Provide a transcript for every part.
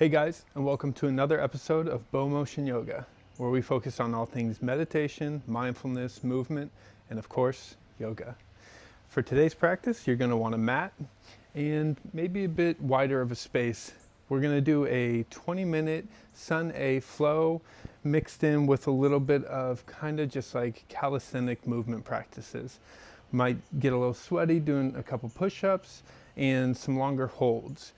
Hey guys, and welcome to another episode of Bow Motion Yoga, where we focus on all things meditation, mindfulness, movement, and of course, yoga. For today's practice, you're going to want a mat and maybe a bit wider of a space. We're going to do a 20-minute Sun A flow mixed in with a little bit of kind of just like calisthenic movement practices. Might get a little sweaty doing a couple push-ups and some longer holds.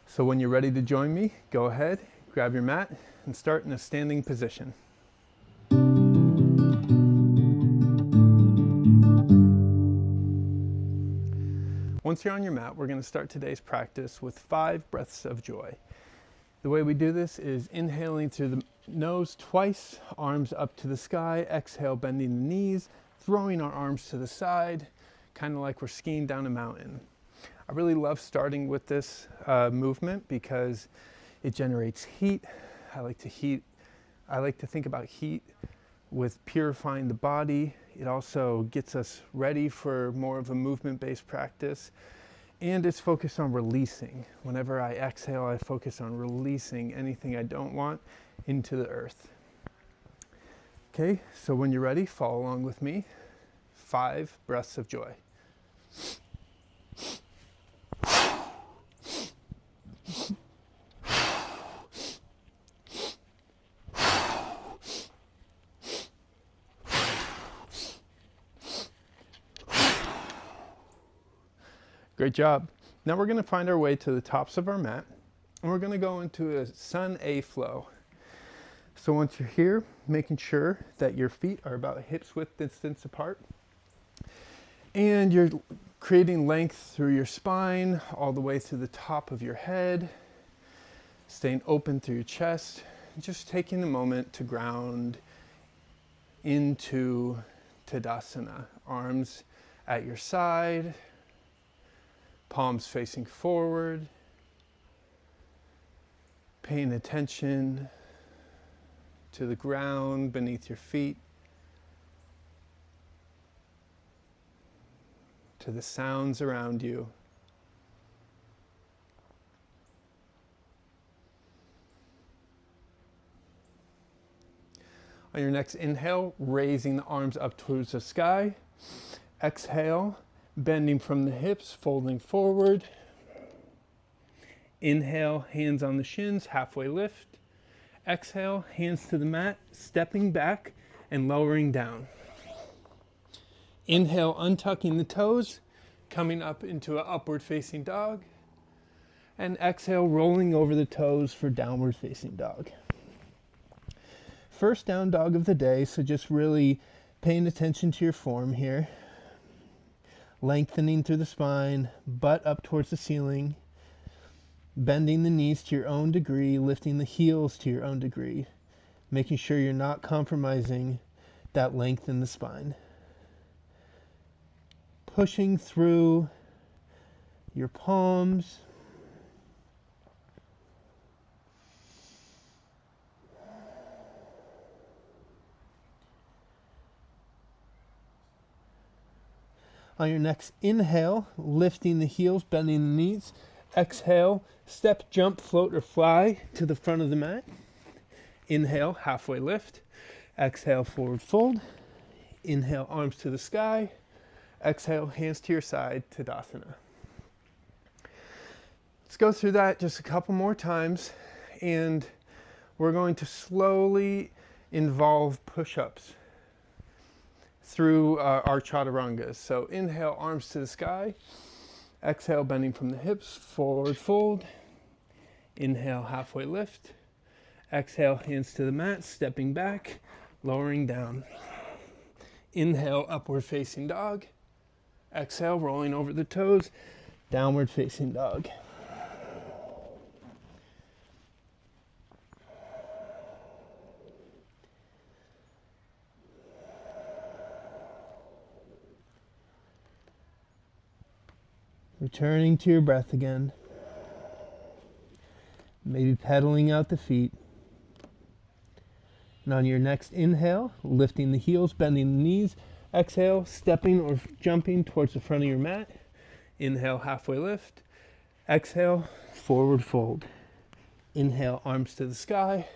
So when you're ready to join me, go ahead, grab your mat, and start in a standing position. Once you're on your mat, we're going to start today's practice with 5 breaths of joy. The way we do this is inhaling through the nose twice, arms up to the sky, exhale, bending the knees, throwing our arms to the side, kind of like we're skiing down a mountain. I really love starting with this movement because it generates heat. I like to think about heat with purifying the body. It also gets us ready for more of a movement-based practice. And it's focused on releasing. Whenever I exhale, I focus on releasing anything I don't want into the earth. Okay, so when you're ready, follow along with me. 5 breaths of joy. Great job. Now we're going to find our way to the tops of our mat, and we're going to go into a Sun A flow. So once you're here, making sure that your feet are about hips width distance apart, and you're creating length through your spine, all the way through the top of your head, staying open through your chest, just taking a moment to ground into Tadasana. Arms at your side, palms facing forward, paying attention to the ground beneath your feet, to the sounds around you. On your next inhale, raising the arms up towards the sky. Exhale, bending from the hips, folding forward. Inhale, hands on the shins, halfway lift. Exhale, hands to the mat, stepping back and lowering down. Inhale, untucking the toes, coming up into an upward facing dog. And exhale, rolling over the toes for downward facing dog. First down dog of the day, so just really paying attention to your form here. Lengthening through the spine, butt up towards the ceiling, bending the knees to your own degree, lifting the heels to your own degree, making sure you're not compromising that length in the spine. Pushing through your palms. On your next inhale, lifting the heels, bending the knees. Exhale, step, jump, float, or fly to the front of the mat. Inhale, halfway lift. Exhale, forward fold. Inhale, arms to the sky. Exhale, hands to your side, Tadasana. Let's go through that just a couple more times, and we're going to slowly involve push-ups through our chaturangas. So inhale, arms to the sky. Exhale, bending from the hips, forward fold. Inhale, halfway lift. Exhale, hands to the mat, stepping back, lowering down. Inhale, upward facing dog. Exhale, rolling over the toes, downward facing dog. Returning to your breath again. Maybe pedaling out the feet. And on your next inhale, lifting the heels, bending the knees. Exhale, stepping or jumping towards the front of your mat. Inhale, halfway lift. Exhale, forward fold. Inhale, arms to the sky.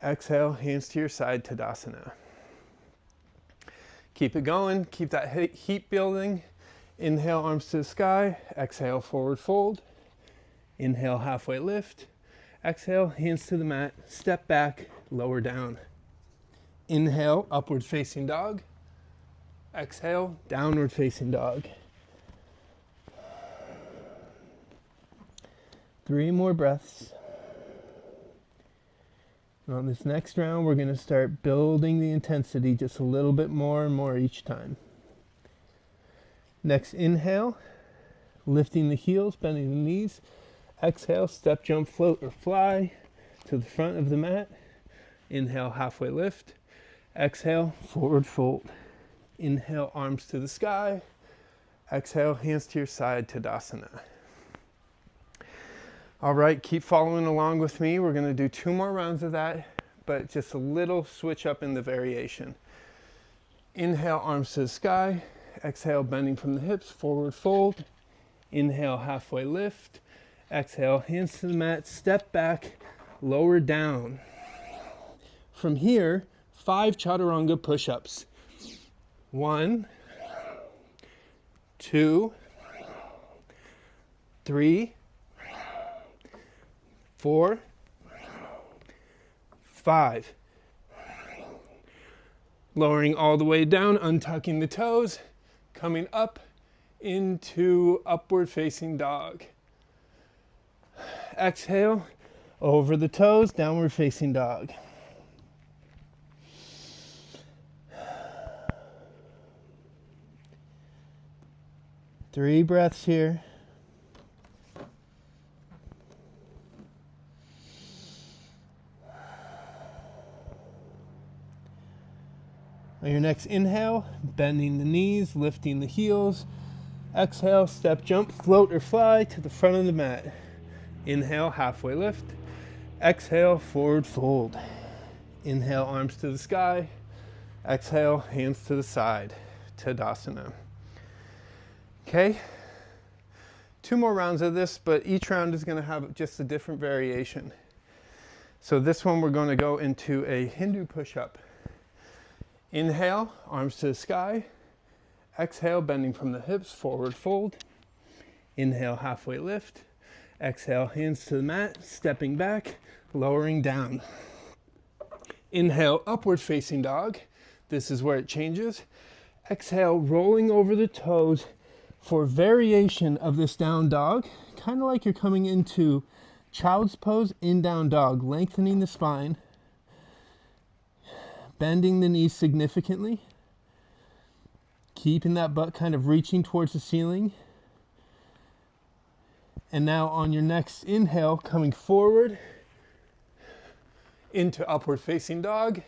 Exhale, hands to your side, Tadasana. Keep it going, keep that heat building. Inhale, arms to the sky. Exhale, forward fold. Inhale, halfway lift. Exhale, hands to the mat, step back, lower down. Inhale, upward facing dog. Exhale, downward facing dog. 3 more breaths. And on this next round, we're going to start building the intensity just a little bit more and more each time. Next inhale, lifting the heels, bending the knees. Exhale, step, jump, float, or fly to the front of the mat. Inhale, halfway lift. Exhale, forward fold. Inhale, arms to the sky. Exhale, hands to your side, Tadasana. All right, keep following along with me. We're going to do 2 more rounds of that, but just a little switch up in the variation. Inhale, arms to the sky. Exhale, bending from the hips, forward fold. Inhale, halfway lift. Exhale, hands to the mat, step back, lower down. From here, 5 chaturanga push-ups. 1, 2, 3, 4, 5. Lowering all the way down, untucking the toes, coming up into upward facing dog. Exhale, over the toes, downward facing dog. Three breaths here. On your next inhale, bending the knees, lifting the heels. Exhale, step, jump, float, or fly to the front of the mat. Inhale, halfway lift. Exhale, forward fold. Inhale, arms to the sky. Exhale, hands to the side, Tadasana. Okay, 2 more rounds of this, but each round is going to have just a different variation. So this one we're going to go into a Hindu push-up. Inhale, arms to the sky. Exhale, bending from the hips, forward fold. Inhale, halfway lift. Exhale, hands to the mat, stepping back, lowering down. Inhale, upward facing dog. This is where it changes. Exhale, rolling over the toes for variation of this down dog. Kind of like you're coming into child's pose in down dog, lengthening the spine, bending the knees significantly, keeping that butt kind of reaching towards the ceiling. And now on your next inhale, coming forward into upward facing dog.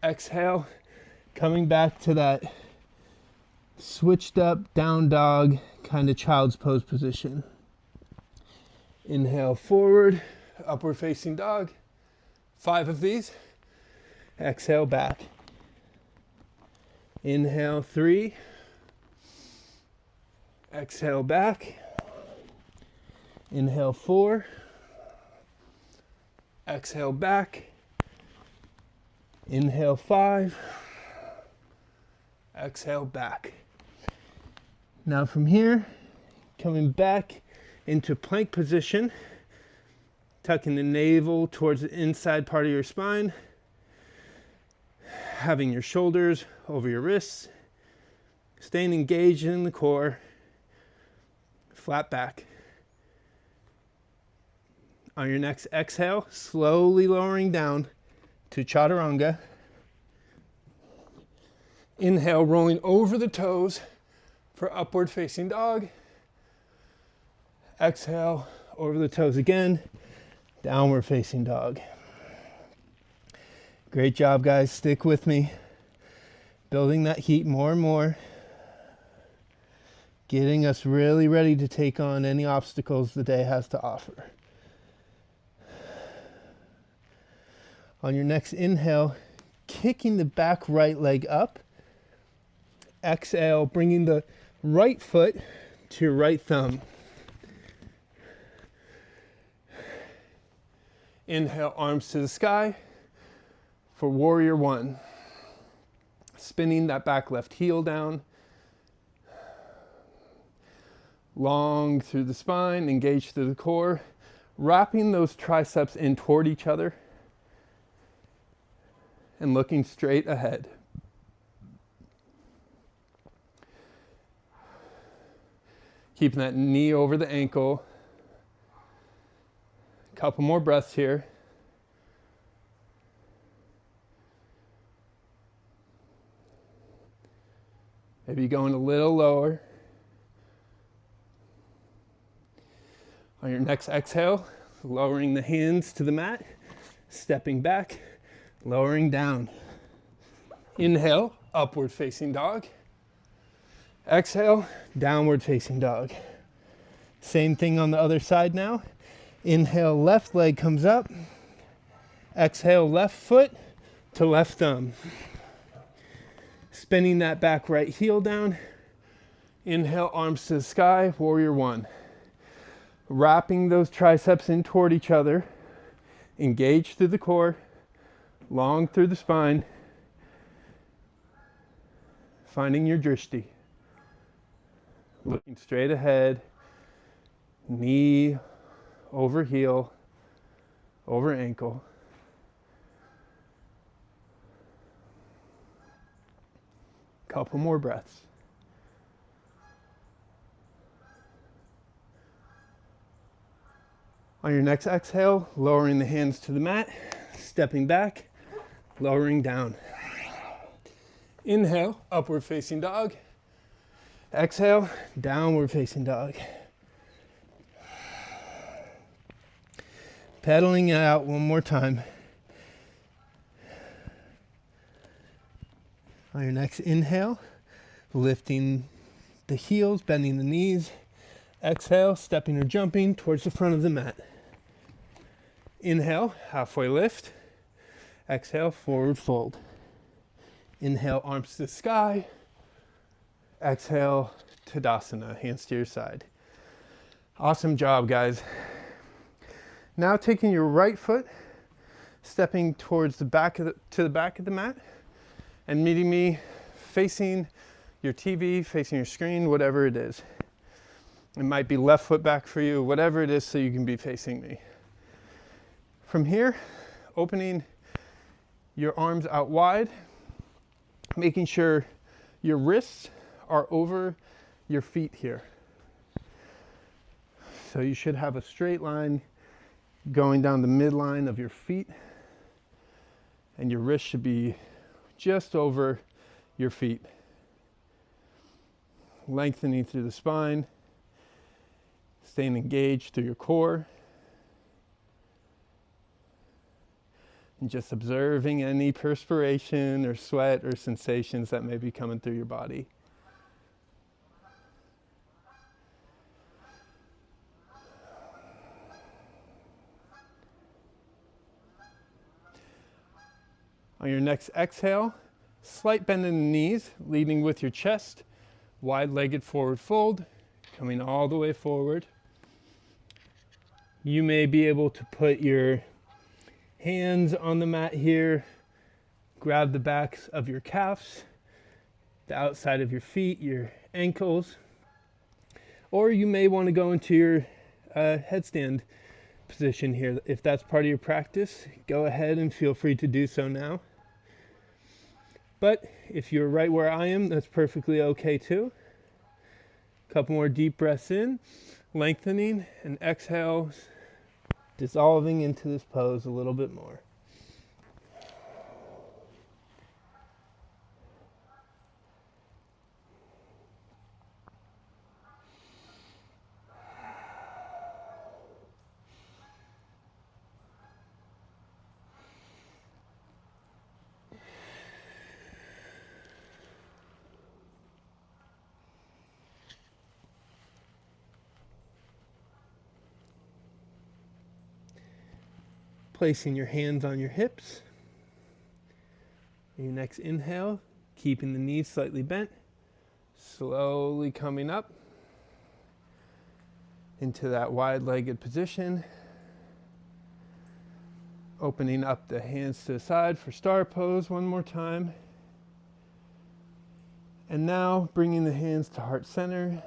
Exhale, coming back to that switched up down dog kind of child's pose position. Inhale forward, upward facing dog. 5 of these. Exhale back. Inhale 3. Exhale back. Inhale 4. Exhale back. Inhale 5. Exhale back. Now from here, coming back into plank position, tucking the navel towards the inside part of your spine, having your shoulders over your wrists, staying engaged in the core, flat back. On your next exhale, slowly lowering down to chaturanga. Inhale, rolling over the toes for upward facing dog. Exhale, over the toes again, downward facing dog. Great job, guys. Stick with me. Building that heat more and more. Getting us really ready to take on any obstacles the day has to offer. On your next inhale, kicking the back right leg up. Exhale, bringing the right foot to your right thumb. Inhale, arms to the sky for warrior one. Spinning that back left heel down. Long through the spine, engage through the core. Wrapping those triceps in toward each other and looking straight ahead. Keeping that knee over the ankle. Couple more breaths here. Maybe going a little lower. On your next exhale, lowering the hands to the mat, stepping back, lowering down. Inhale, upward facing dog. Exhale, downward facing dog. Same thing on the other side now. Inhale, left leg comes up. Exhale, left foot to left thumb. Spinning that back right heel down. Inhale, arms to the sky, warrior one. Wrapping those triceps in toward each other. Engage through the core, long through the spine. Finding your drishti. Looking straight ahead. Knee over heel, over ankle. Couple more breaths. On your next exhale, lowering the hands to the mat, stepping back, lowering down. Inhale, upward facing dog. Exhale, downward facing dog. Pedaling it out one more time. On your next inhale, lifting the heels, bending the knees. Exhale, stepping or jumping towards the front of the mat. Inhale, halfway lift. Exhale, forward fold. Inhale, arms to the sky. Exhale, Tadasana, hands to your side. Awesome job, guys. Now taking your right foot, stepping towards the back of the mat, and meeting me facing your TV, facing your screen, whatever it is. It might be left foot back for you, whatever it is, so you can be facing me. From here, opening your arms out wide, making sure your wrists are over your feet here. So you should have a straight line going down the midline of your feet, and your wrist should be just over your feet. Lengthening through the spine, staying engaged through your core, and just observing any perspiration or sweat or sensations that may be coming through your body. On your next exhale, slight bend in the knees, leading with your chest, wide-legged forward fold, coming all the way forward. You may be able to put your hands on the mat here, grab the backs of your calves, the outside of your feet, your ankles, or you may want to go into your headstand position here. If that's part of your practice, go ahead and feel free to do so now. But if you're right where I am, that's perfectly okay too. Couple more deep breaths in, lengthening, and exhales, dissolving into this pose a little bit more. Placing your hands on your hips. Your next inhale, keeping the knees slightly bent, slowly coming up into that wide-legged position. Opening up the hands to the side for star pose one more time. And now bringing the hands to heart center.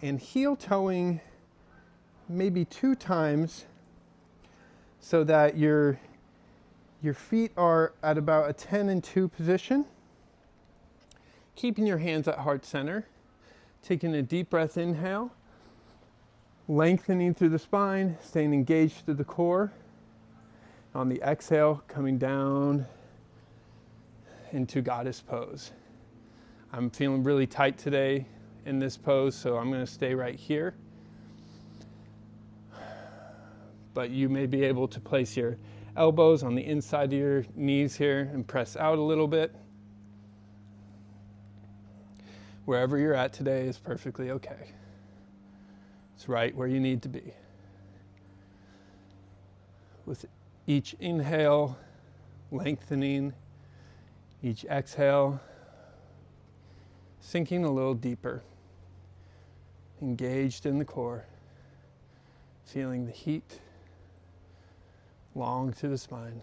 And heel toeing maybe 2 times so that your feet are at about a 10 and 2 position. Keeping your hands at heart center. Taking a deep breath, inhale. Lengthening through the spine, staying engaged through the core. On the exhale, coming down into goddess pose. I'm feeling really tight today in this pose, so I'm going to stay right here. But you may be able to place your elbows on the inside of your knees here and press out a little bit. Wherever you're at today is perfectly okay. It's right where you need to be. With each inhale, lengthening, each exhale, sinking a little deeper, engaged in the core, feeling the heat long to the spine,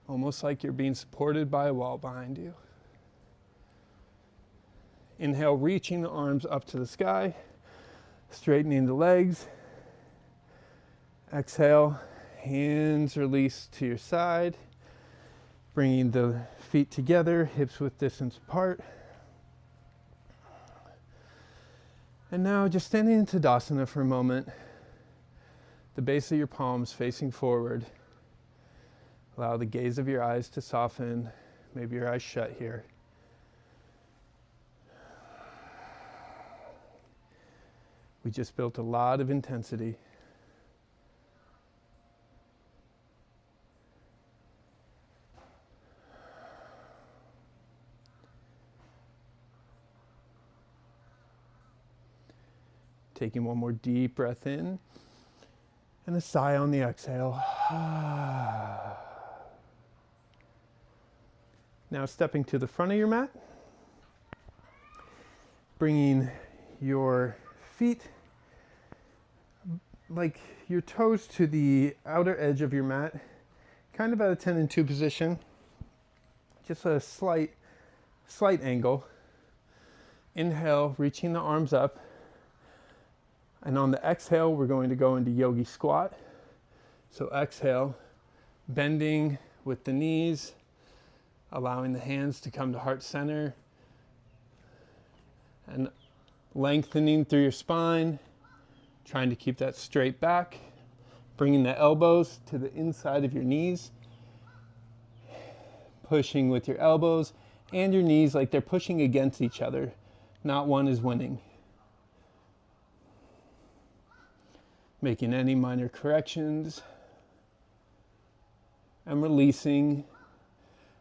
almost like you're being supported by a wall behind you. Inhale, reaching the arms up to the sky, straightening the legs. Exhale, hands release to your side, bringing the feet together, hips width distance apart. And now just standing in Tadasana for a moment, the base of your palms facing forward. Allow the gaze of your eyes to soften, maybe your eyes shut here. We just built a lot of intensity. Taking one more deep breath in and a sigh on the exhale. Now stepping to the front of your mat, bringing your feet like your toes to the outer edge of your mat, kind of at a 10 and 2 position, just a slight angle. Inhale, reaching the arms up. And on the exhale, we're going to go into yogi squat. So exhale, bending with the knees, allowing the hands to come to heart center, and lengthening through your spine, trying to keep that straight back, bringing the elbows to the inside of your knees, pushing with your elbows and your knees like they're pushing against each other. Not one is winning. Making any minor corrections and releasing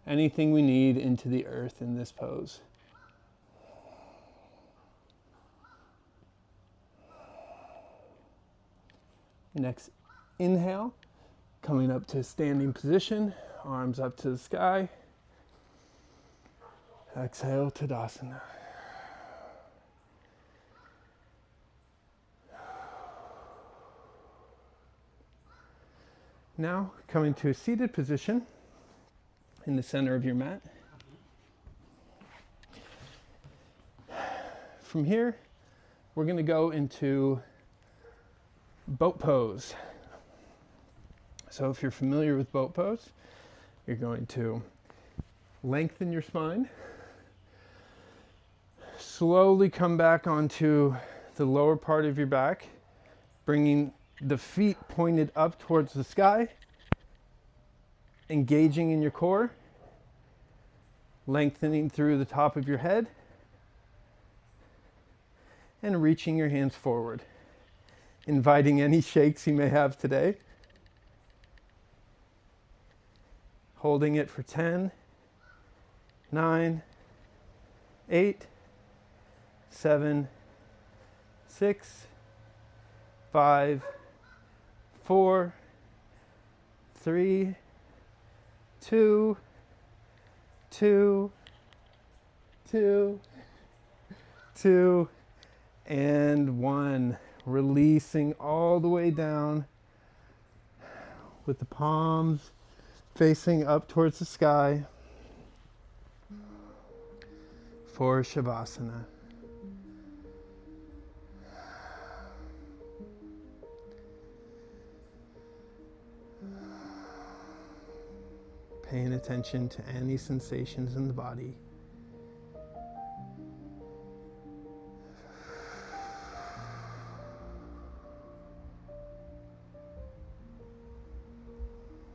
anything we need into the earth in this pose. Next inhale, coming up to a standing position, arms up to the sky. Exhale, Tadasana. Now, coming to a seated position in the center of your mat. From here, we're going to go into boat pose. So if you're familiar with boat pose, you're going to lengthen your spine, slowly come back onto the lower part of your back, bringing the feet pointed up towards the sky, engaging in your core, lengthening through the top of your head, and reaching your hands forward, inviting any shakes you may have today. Holding it for 10, 9, 8, 7, 6, 5, 4, 3, 2, 2, 2, 2, and 1. Releasing all the way down with the palms facing up towards the sky for Shavasana. Paying attention to any sensations in the body.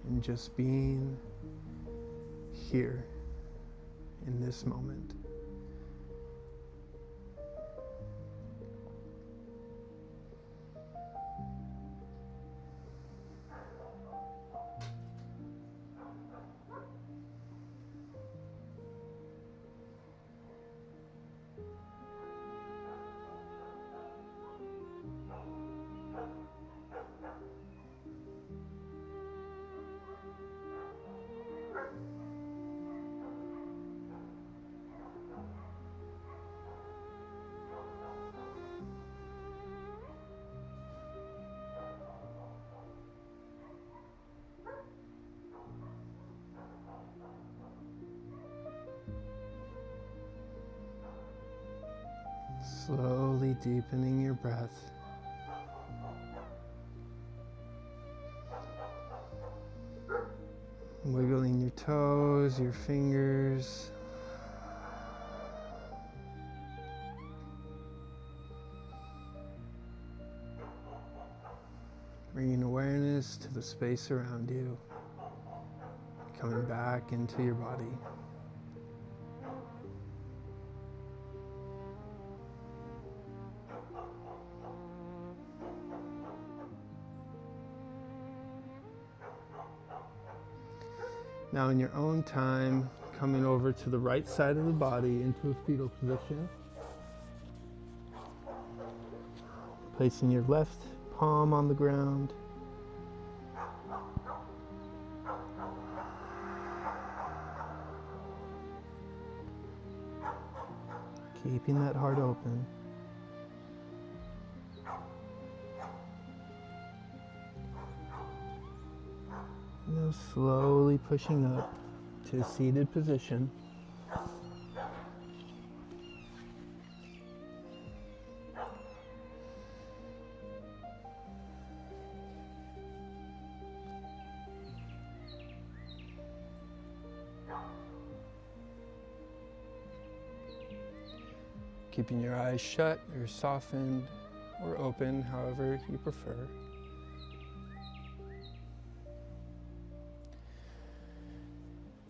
And just being here in this moment. Slowly deepening your breath. Wiggling your toes, your fingers. Bringing awareness to the space around you. Coming back into your body. Now in your own time, coming over to the right side of the body into a fetal position. Placing your left palm on the ground. Keeping that heart open. Now slowly pushing up to a seated position. Keeping your eyes shut or softened or open, however you prefer.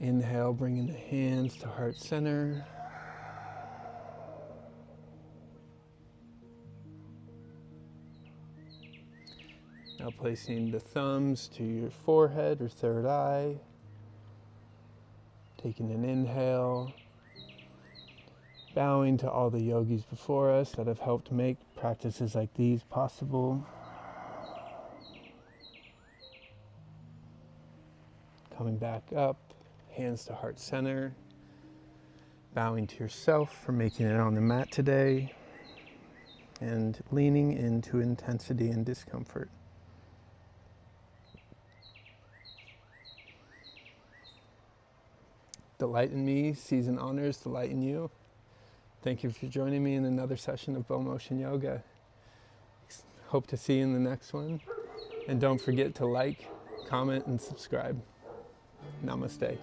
Inhale, bringing the hands to heart center. Now placing the thumbs to your forehead or third eye. Taking an inhale. Bowing to all the yogis before us that have helped make practices like these possible. Coming back up. Hands to heart center, bowing to yourself for making it on the mat today, and leaning into intensity and discomfort. Delight in me sees and honors delight in you. Thank you for joining me in another session of Bow Motion Yoga. Hope to see you in the next one. And don't forget to like, comment, and subscribe. Namaste.